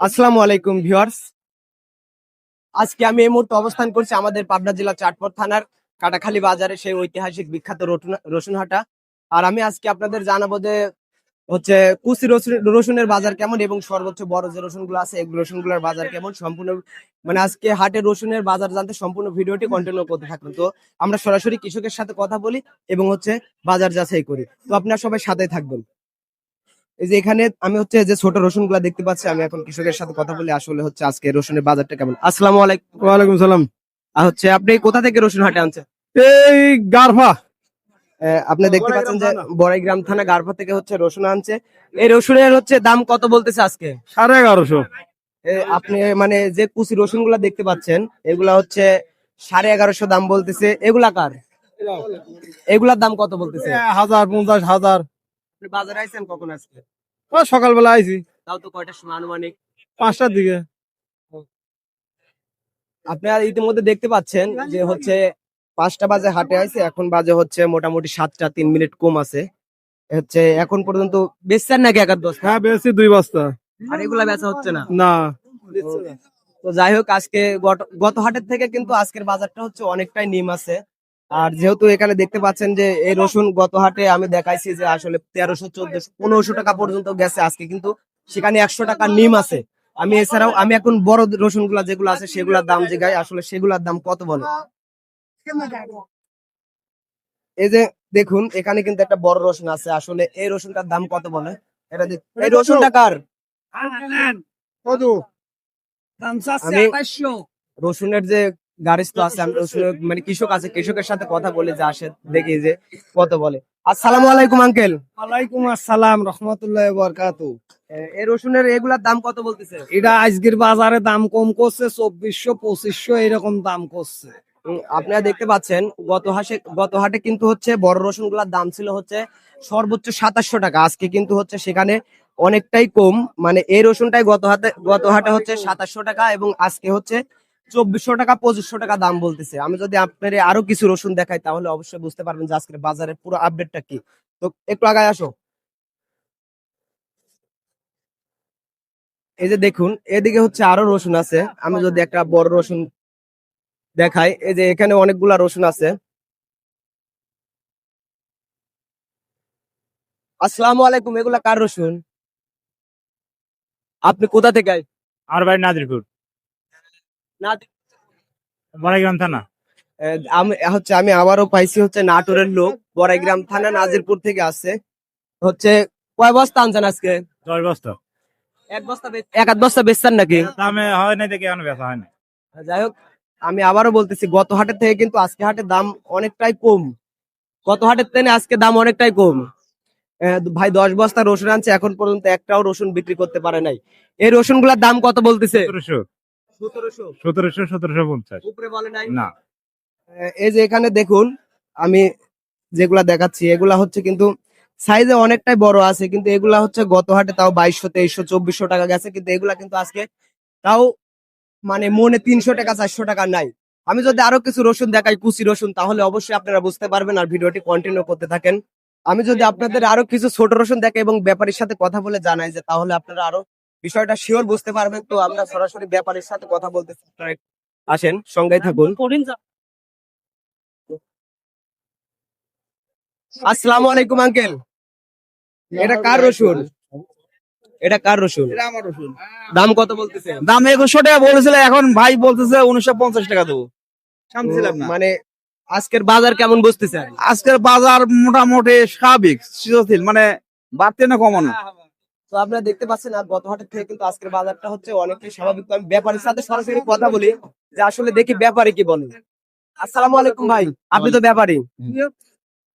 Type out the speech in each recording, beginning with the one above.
আসসালামু আলাইকুম ভিউয়ার্স। আজকে আমি এই মুহূর্তে অবস্থান করছি আমাদের পাবনা জেলা চাটমোর থানার কাটাখালী বাজারে, সেই ঐতিহাসিক বিখ্যাত রসুনহাটা। আর আমি আজকে আপনাদের জানাবো যে হচ্ছে কুচি রসুনের বাজার কেমন এবং সর্বোচ্চ বড় যে রসুনগুলো আছে এই রসুনগুলোর বাজার কেমন সম্পূর্ণ, মানে আজকে হাটের রসুনের বাজার জানতে সম্পূর্ণ ভিডিওটি কন্টিনিউ করতে থাকবেন। তো আমরা সরাসরি কৃষকের সাথে কথা বলি এবং হচ্ছে বাজার যাচাই করি। তো আপনারা সবাই সাথে থাকবেন। এই যে এখানে আমি হচ্ছে যে ছোট রসুন গুলা দেখতে পাচ্ছি, আমি এখন কৃষকের সাথে কথা বলি আসলে হচ্ছে আজকে রসুনের বাজারটা কেমন। আসসালামু আলাইকুম। ওয়ালাইকুম সালাম। হচ্ছে আপনি কোথা থেকে রসুন হাটে আনছেন? এই গারফা আপনি দেখতে পাচ্ছেন যে বড়াইগ্রাম থানা গারফা থেকে হচ্ছে রসুন আনছে। এই রসুনের হচ্ছে দাম কত বলতেছে আজকে? 1150। আপনি মানে যে কুচি রসুন গুলা দেখতে পাচ্ছেন এগুলা হচ্ছে 1150 দাম বলতেছে। এগুলা কার? এগুলার দাম কত বলতেছে? 1050 আপনি বাজারে আইছেন কখন আজকে? সকালবেলা আইছি তাও তো কয়টার সময় আনুমানিক? 5টার দিকে। আপনারা ইতিমধ্যে দেখতে পাচ্ছেন যে হচ্ছে 5টা বাজে হাটে আইছে, এখন বাজে হচ্ছে মোটামুটি 7টা 3 মিনিট কম আছে। হচ্ছে এখন পর্যন্ত বেচছেন নাকি এক আধ বস্তা? হ্যাঁ বেশি 2 বস্তা। আর এগুলা বেচা হচ্ছে না? না তো যাই হোক, আজকে গত হাটের থেকে কিন্তু আজকের বাজারটা হচ্ছে অনেকটাই নিম আছে। আর যেহেতু এখানে দেখতে পাচ্ছেন যে এই রসুন গত হাটে আমি দেখাইছি যে আসলে 1300 1400 1500 টাকা পর্যন্ত গেছে, আজকে কিন্তু সেখানে 100 টাকা নিম আছে। আমি এছাড়াও আমি এখন বড় রসুন গুলা যেগুলো আছে সেগুলোর দাম জিগাই আসলে সেগুলোর দাম কত বলে। এই যে দেখুন এখানে কিন্তু একটা বড় রসুন আছে, আসলে এই রসুনটার দাম কত বলে? এটা এই রসুনটা কার? কত আমি রসুনের যে গাড়িস্থ আছে, আমি রসুনের মানে কৃষক আছে, কৃষকের সাথে কথা বলে যে আসে দেখি যে কত বলে। আসসালামু আলাইকুম আঙ্কেল। ওয়ালাইকুম আসসালাম রাহমাতুল্লাহি ওয়া বারাকাতুহু। এই রসুনের এগুলার দাম কত বলতেছে? এটা আজকের বাজারে দাম কম করছে, 2400 2500 এরকম দাম করছে। আপনারা দেখতে পাচ্ছেন গত হাটে কিন্তু হচ্ছে বড় রসুন গুলার দাম ছিল হচ্ছে সর্বোচ্চ 2700 টাকা, আজকে কিন্তু হচ্ছে সেখানে অনেকটাই কম। মানে এই রসুনটাই গত হাটে হচ্ছে 2700 টাকা এবং আজকে হচ্ছে 2400 টাকা 2500 টাকা দাম বলতেছে। আমি যদি আপনার আরো কিছু রসুন দেখাই তাহলে অবশ্যই বুঝতে পারবেন যে আজকের বাজারের পুরো আপডেটটা কি। তো একটু আগায় আসো। এই যে দেখুন এদিকে হচ্ছে আরো রসুন আছে, আমি যদি একটা বড় রসুন দেখাই, এই যে এখানে অনেকগুলা রসুন আছে। আসসালামু আলাইকুম। এগুলা কার রসুন? আপনি কোথা থেকে আমার বাড়ি নাজিরপুর, না? বড়াইগ্রাম থানা। আমি আবারও পাইছি হচ্ছে নাটোরের লোক, বড়াইগ্রাম থানা নাজিরপুর থেকে আসছে। হচ্ছে কয় বস্তা আনছেন আজকে? 10 বস্তা। এক আধ বস্তা বেচছেন নাকি? দামে হয় নাই দেখে এখনো বেচা হয় না। যাই হোক, আমি আবারও বলতেছি গত হাটের থেকে কিন্তু আজকে হাটের দাম অনেকটাই কম। গত হাটের থেকে আজকে দাম অনেকটাই কম। ভাই 10 বস্তা রসুন আনছে, এখন পর্যন্ত একটাও রসুন বিক্রি করতে পারে নাই। এই রসুন গুলার দাম কত বলতেছে? 1700 1700 1750 উপরে বলে নাই? না। এই যে এখানে দেখুন আমি যেগুলা দেখাচ্ছি এগুলা হচ্ছে কিন্তু সাইজে অনেকটাই বড় আছে, কিন্তু এগুলা হচ্ছে গত হাটে তাও 2200 2300 2400 টাকা গেছে, কিন্তু এগুলা কিন্তু আজকে তাও মানে মনে 300 টাকা 400 টাকা নাই। আমি যদি আরো কিছু রসুন দেখাই কুচি রসুন তাহলে অবশ্যই আপনারা বুঝতে পারবেন আর ভিডিওটি কন্টিনিউ করতে থাকেন। আমি যদি আপনাদের আরো কিছু ছোট রসুন দেখাই এবং ব্যাপারীর সাথে কথা বলে জানাই যে তাহলে আপনারা আরো বিষয়টা শিওর বুঝতে পারবেন। তো আমরা সরাসরি ব্যাপারীর সাথে কথা বলতে আসেন, সঙ্গেই থাকুন। আসসালামু আলাইকুম আঙ্কেল। এটা কার রসুন? এটা কার রসুন? এটা আমার রসুন। দাম কত বলতেছে? দাম 2100 টাকা বলেছিল, এখন ভাই বলতেছে 1950 টাকা দেবো। শামছিলাম না। মানে আজকের বাজার কেমন বুঝতেছেন? আজকের বাজার মোটামুটি স্বাভাবিক স্থিতিশীল, মানে বাড়তে না কমানো। তো আপনারা দেখতে পাচ্ছেন আর গত হাটের থেকে কিন্তু আজকের বাজারটা হচ্ছে অনেকটাই স্বাভাবিক। তো আমি ব্যাপারীর সাথে সরাসরি কথা বলি যে আসলে দেখি ব্যাপারী কি বলেন। আসসালামু আলাইকুম ভাই, আপনি তো ব্যাপারী।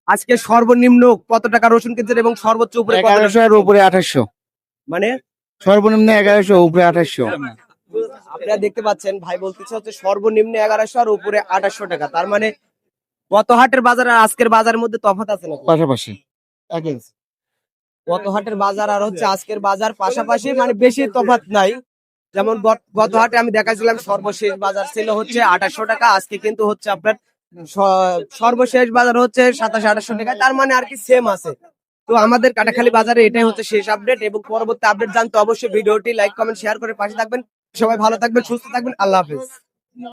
আজকে সর্বনিম্ন কত টাকা রসুন কিনছেন এবং সর্বোচ্চ উপরে কত টাকা? 1100 এর উপরে 2800। মানে সর্বনিম্ন 1100, উপরে 2800। আপনারা দেখতে পাচ্ছেন ভাই বলতেছে হচ্ছে সর্বনিম্ন 1100 আর উপরে 2800 টাকা। তার মানে গত হাটের বাজার আর আজকের বাজারের মধ্যে তফাৎ আছে না? পাশাপাশি একই। গত হাটের বাজার আর হচ্ছে আজকের বাজার পাশাপাশি, মানে বেশি তফাৎ নাই। যেমন গত হাটে আমি দেখাছিলাম সর্বশেষ বাজার ছিল হচ্ছে 2800 টাকা, আজকে কিন্তু হচ্ছে আপনার সর্বশেষ বাজার হচ্ছে 2700 2800 টাকা। তার মানে আর কি সেম আছে। তো আমাদের কাটাখালী বাজারে এটাই হচ্ছে শেষ আপডেট, এবং পরবর্তী আপডেট জানতে অবশ্যই ভিডিওটি লাইক কমেন্ট শেয়ার করে পাশে থাকবেন। সবাই ভালো থাকবেন, সুস্থ থাকবেন, আল্লাহ হাফেজ।